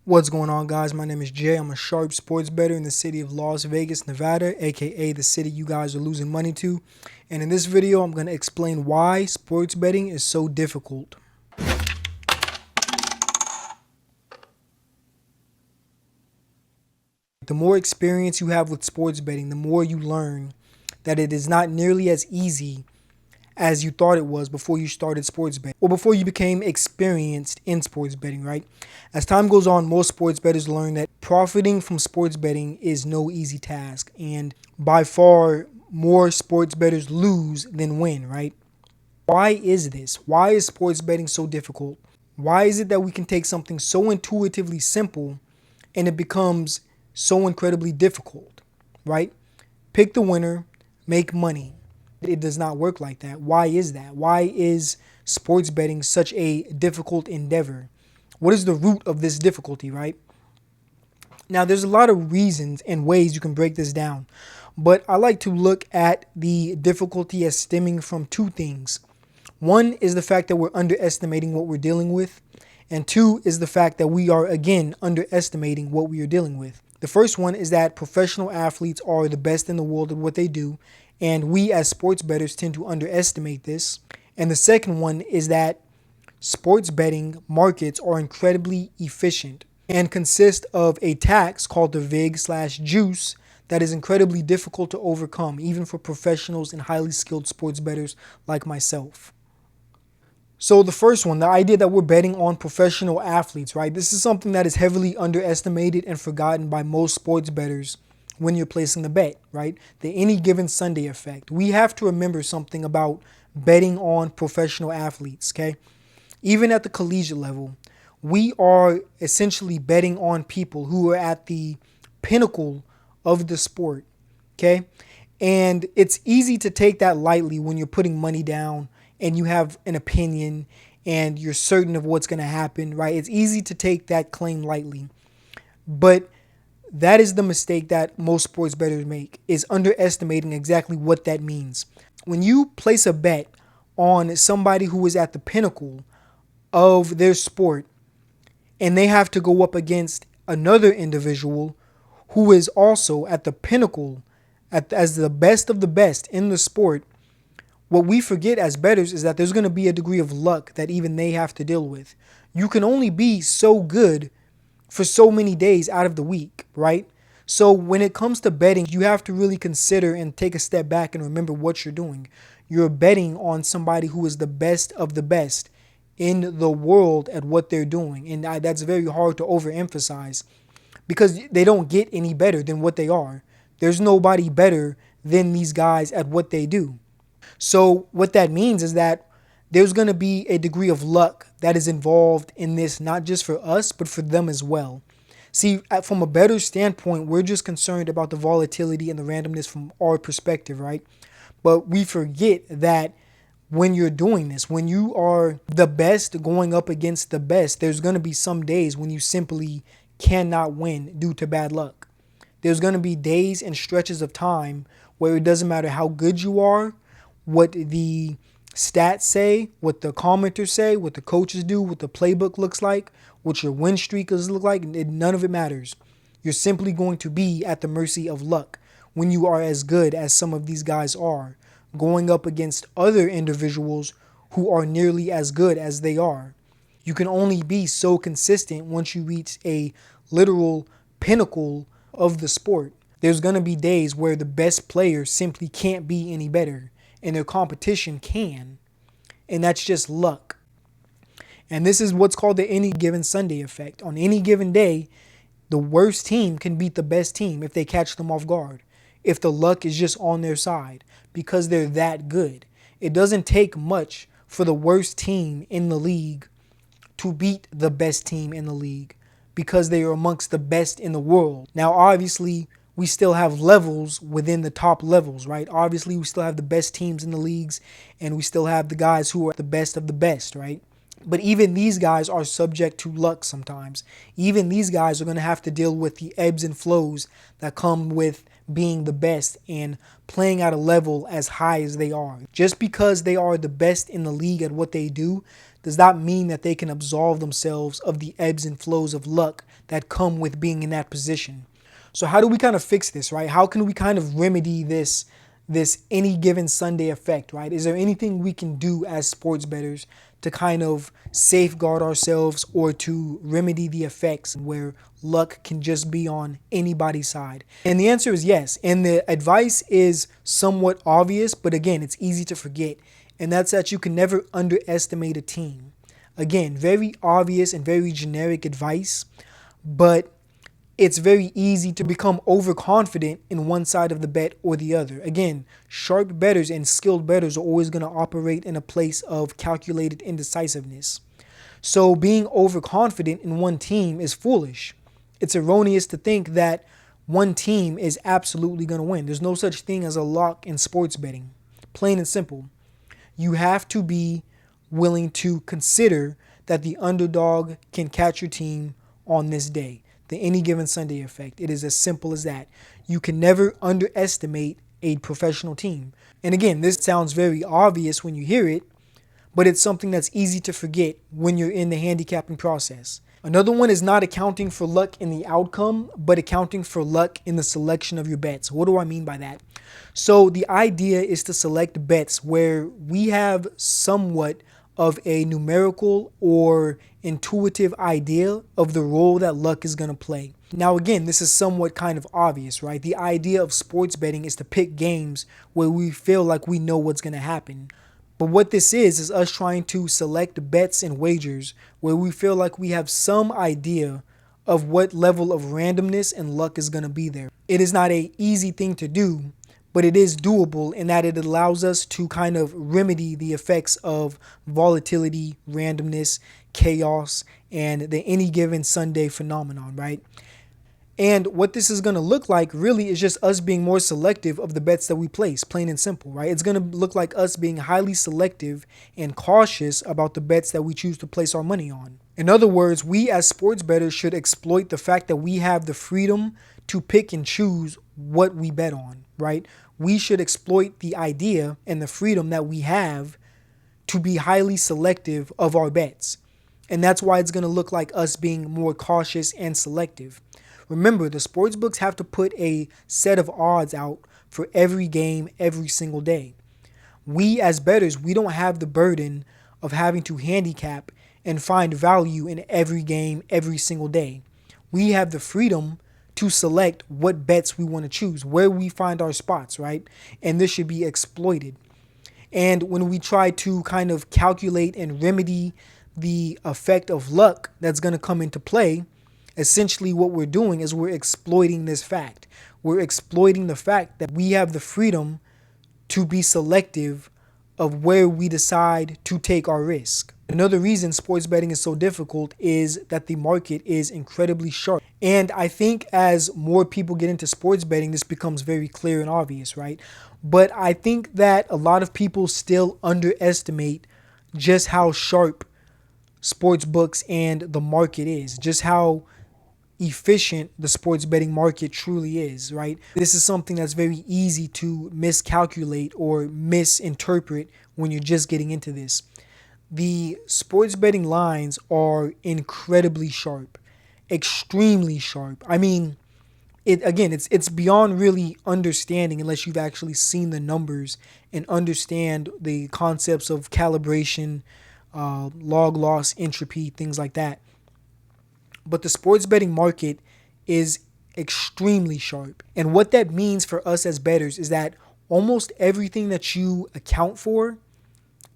What's going on, guys? My name is Jay. I'm a sharp sports bettor in the city of Las Vegas, Nevada, aka the city you guys are losing money to. And in this video, I'm going to explain why sports betting is so difficult. The more experience you have with sports betting, the more you learn that it is not nearly as easy as you thought it was before you started sports betting or before you became experienced in sports betting, right? As time goes on, most sports bettors learn that profiting from sports betting is no easy task, and by far more sports bettors lose than win, right? Why is this? Why is sports betting so difficult? Why is it that we can take something so intuitively simple and it becomes so incredibly difficult, right? Pick the winner, make money. It does not work like that. Why is that? Why is sports betting such a difficult endeavor? What is the root of this difficulty, right? Now, there's a lot of reasons and ways you can break this down, but I like to look at the difficulty as stemming from two things. One is the fact that we're underestimating what we're dealing with, and two is the fact that we are, again, underestimating what we are dealing with. The first one is that professional athletes are the best in the world at what they do, and we as sports bettors tend to underestimate this. And the second one is that sports betting markets are incredibly efficient and consist of a tax called the vig/juice that is incredibly difficult to overcome, even for professionals and highly skilled sports bettors like myself. So the first one, the idea that we're betting on professional athletes, right? This is something that is heavily underestimated and forgotten by most sports bettors when you're placing the bet, right? The any given Sunday effect. We have to remember something about betting on professional athletes, okay? Even at the collegiate level, we are essentially betting on people who are at the pinnacle of the sport, okay? And it's easy to take that lightly when you're putting money down and you have an opinion and you're certain of what's going to happen, right? It's easy to take that claim lightly. But that is the mistake that most sports bettors make, is underestimating exactly what that means. When you place a bet on somebody who is at the pinnacle of their sport and they have to go up against another individual who is also at the pinnacle as the best of the best in the sport, what we forget as bettors is that there's going to be a degree of luck that even they have to deal with. You can only be so good for so many days out of the week, right? So when it comes to betting, you have to really consider and take a step back and remember what you're doing. You're betting on somebody who is the best of the best in the world at what they're doing. And that's very hard to overemphasize because they don't get any better than what they are. There's nobody better than these guys at what they do. So what that means is that there's going to be a degree of luck that is involved in this, not just for us, but for them as well. See, from a bettor standpoint, we're just concerned about the volatility and the randomness from our perspective, right? But we forget that when you're doing this, when you are the best going up against the best, there's going to be some days when you simply cannot win due to bad luck. There's going to be days and stretches of time where it doesn't matter how good you are, what the stats say, what the commenters say, what the coaches do, what the playbook looks like, what your win streakers look like, none of it matters. You're simply going to be at the mercy of luck when you are as good as some of these guys are, going up against other individuals who are nearly as good as they are. You can only be so consistent once you reach a literal pinnacle of the sport. There's going to be days where the best player simply can't be any better, and their competition can. And that's just luck. And this is what's called the any given Sunday effect. On any given day, the worst team can beat the best team if they catch them off guard, if the luck is just on their side, because they're that good. It doesn't take much for the worst team in the league to beat the best team in the league because they are amongst the best in the world. Now, obviously, we still have levels within the top levels, right? Obviously, we still have the best teams in the leagues, and we still have the guys who are the best of the best, right? But even these guys are subject to luck sometimes. Even these guys are going to have to deal with the ebbs and flows that come with being the best and playing at a level as high as they are. Just because they are the best in the league at what they do does not mean that they can absolve themselves of the ebbs and flows of luck that come with being in that position. So how do we kind of fix this, right? How can we kind of remedy this any given Sunday effect, right? Is there anything we can do as sports bettors to kind of safeguard ourselves or to remedy the effects where luck can just be on anybody's side? And the answer is yes. And the advice is somewhat obvious, but again, it's easy to forget. And that's that you can never underestimate a team. Again, very obvious and very generic advice, but it's very easy to become overconfident in one side of the bet or the other. Again, sharp bettors and skilled bettors are always going to operate in a place of calculated indecisiveness. So being overconfident in one team is foolish. It's erroneous to think that one team is absolutely going to win. There's no such thing as a lock in sports betting. Plain and simple. You have to be willing to consider that the underdog can catch your team on this day. The any given Sunday effect. It is as simple as that. You can never underestimate a professional team. And again, this sounds very obvious when you hear it, but it's something that's easy to forget when you're in the handicapping process. Another one is not accounting for luck in the outcome, but accounting for luck in the selection of your bets. What do I mean by that? So the idea is to select bets where we have somewhat of a numerical or intuitive idea of the role that luck is going to play. Now again, this is somewhat kind of obvious, right? The idea of sports betting is to pick games where we feel like we know what's going to happen. But what this is us trying to select bets and wagers where we feel like we have some idea of what level of randomness and luck is going to be there. It is not an easy thing to do, but it is doable in that it allows us to kind of remedy the effects of volatility, randomness, chaos, and the any given Sunday phenomenon, right? And what this is going to look like really is just us being more selective of the bets that we place, plain and simple, right? It's going to look like us being highly selective and cautious about the bets that we choose to place our money on. In other words, we as sports bettors should exploit the fact that we have the freedom to pick and choose what we bet on, right? We should exploit the idea and the freedom that we have to be highly selective of our bets. And that's why it's going to look like us being more cautious and selective. Remember, the sportsbooks have to put a set of odds out for every game every single day. We as bettors, we don't have the burden of having to handicap and find value in every game every single day. We have the freedom to select what bets we want to choose, where we find our spots, right? And this should be exploited. And when we try to kind of calculate and remedy the effect of luck that's going to come into play, essentially what we're doing is we're exploiting this fact. We're exploiting the fact that we have the freedom to be selective of where we decide to take our risk. Another reason sports betting is so difficult is that the market is incredibly sharp. And I think as more people get into sports betting, this becomes very clear and obvious, right? But I think that a lot of people still underestimate just how sharp sports books and the market is, just how efficient the sports betting market truly is, right? This is something that's very easy to miscalculate or misinterpret when you're just getting into this. The sports betting lines are incredibly sharp, extremely sharp. I mean, it's beyond really understanding unless you've actually seen the numbers and understand the concepts of calibration, log loss, entropy, things like that. But the sports betting market is extremely sharp. And what that means for us as bettors is that almost everything that you account for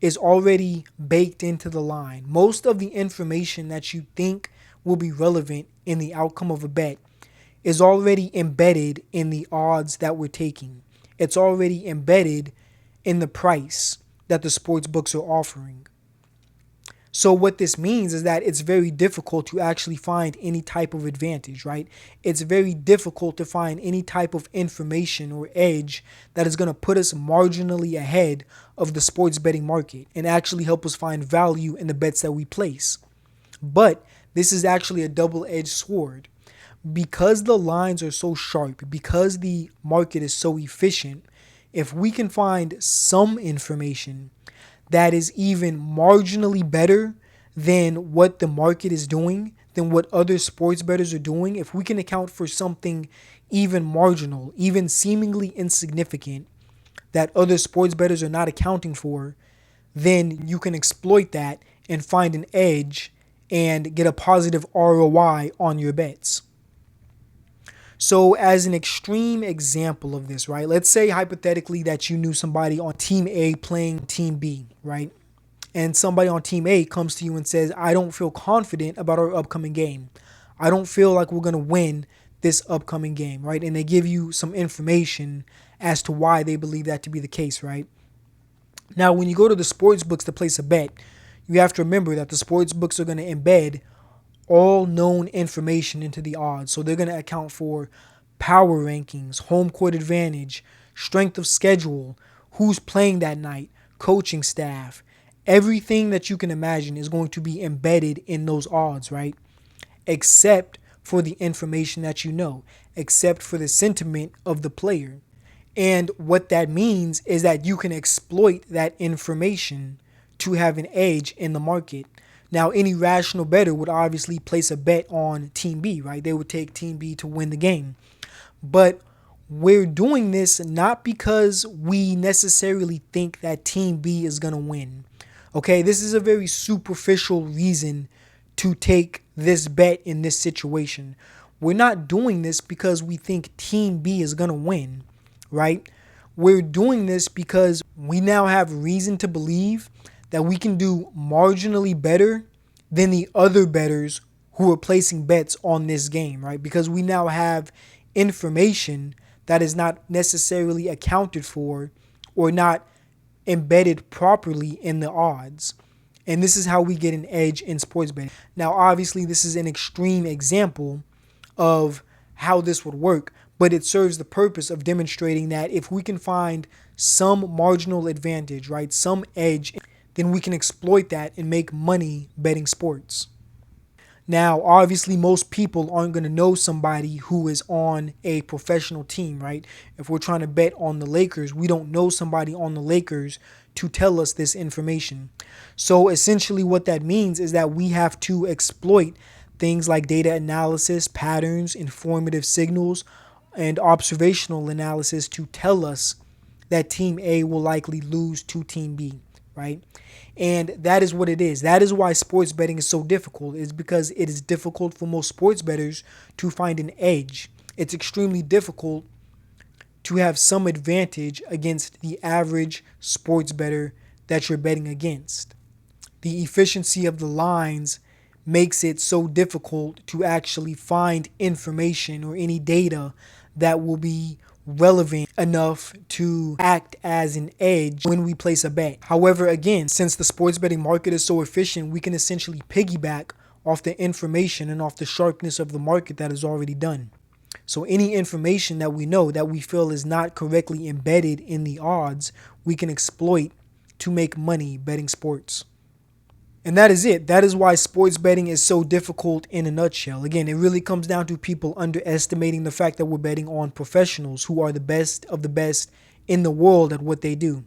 is already baked into the line. Most of the information that you think will be relevant in the outcome of a bet is already embedded in the odds that we're taking. It's already embedded in the price that the sports books are offering. So what this means is that it's very difficult to actually find any type of advantage, right? It's very difficult to find any type of information or edge that is going to put us marginally ahead of the sports betting market and actually help us find value in the bets that we place. But this is actually a double-edged sword because the lines are so sharp, because the market is so efficient, if we can find some information that is even marginally better than what the market is doing, than what other sports bettors are doing, if we can account for something even marginal, even seemingly insignificant that other sports bettors are not accounting for, then you can exploit that and find an edge and get a positive ROI on your bets. So as an extreme example of this, right, let's say hypothetically that you knew somebody on team A playing team B, right? And somebody on team A comes to you and says, I don't feel confident about our upcoming game. I don't feel like we're going to win this upcoming game, right? And they give you some information as to why they believe that to be the case, right? Now, when you go to the sports books to place a bet, you have to remember that the sports books are going to embed all known information into the odds. So they're going to account for power rankings, home court advantage, strength of schedule, who's playing that night, coaching staff. Everything that you can imagine is going to be embedded in those odds, right? Except for the information that you know, except for the sentiment of the player. And what that means is that you can exploit that information to have an edge in the market. Now, any rational bettor would obviously place a bet on Team B, right? They would take Team B to win the game. But we're doing this not because we necessarily think that Team B is going to win. Okay, this is a very superficial reason to take this bet in this situation. We're not doing this because we think Team B is going to win, right? We're doing this because we now have reason to believe that we can do marginally better than the other bettors who are placing bets on this game, right? Because we now have information that is not necessarily accounted for or not embedded properly in the odds. And this is how we get an edge in sports betting. Now, obviously, this is an extreme example of how this would work, but it serves the purpose of demonstrating that if we can find some marginal advantage, right, some edge, then we can exploit that and make money betting sports. Now, obviously, most people aren't going to know somebody who is on a professional team, right? If we're trying to bet on the Lakers, we don't know somebody on the Lakers to tell us this information. So essentially what that means is that we have to exploit things like data analysis, patterns, informative signals, and observational analysis to tell us that Team A will likely lose to Team B, right? And that is what it is. That is why sports betting is so difficult, is because it is difficult for most sports bettors to find an edge. It's extremely difficult to have some advantage against the average sports bettor that you're betting against. The efficiency of the lines makes it so difficult to actually find information or any data that will be relevant enough to act as an edge when we place a bet. However, again, since the sports betting market is so efficient, we can essentially piggyback off the information and off the sharpness of the market that is already done. So any information that we know that we feel is not correctly embedded in the odds, we can exploit to make money betting sports. And that is it. That is why sports betting is so difficult in a nutshell. Again, it really comes down to people underestimating the fact that we're betting on professionals who are the best of the best in the world at what they do.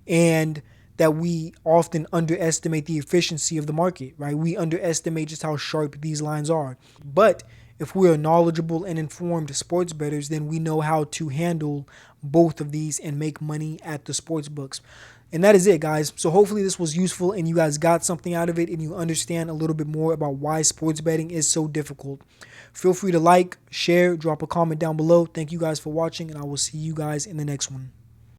And that we often underestimate the efficiency of the market, right? We underestimate just how sharp these lines are. But if we are knowledgeable and informed sports bettors, then we know how to handle both of these and make money at the sports books. And that is it, guys. So hopefully this was useful and you guys got something out of it and you understand a little bit more about why sports betting is so difficult. Feel free to like, share, drop a comment down below. Thank you guys for watching, and I will see you guys in the next one.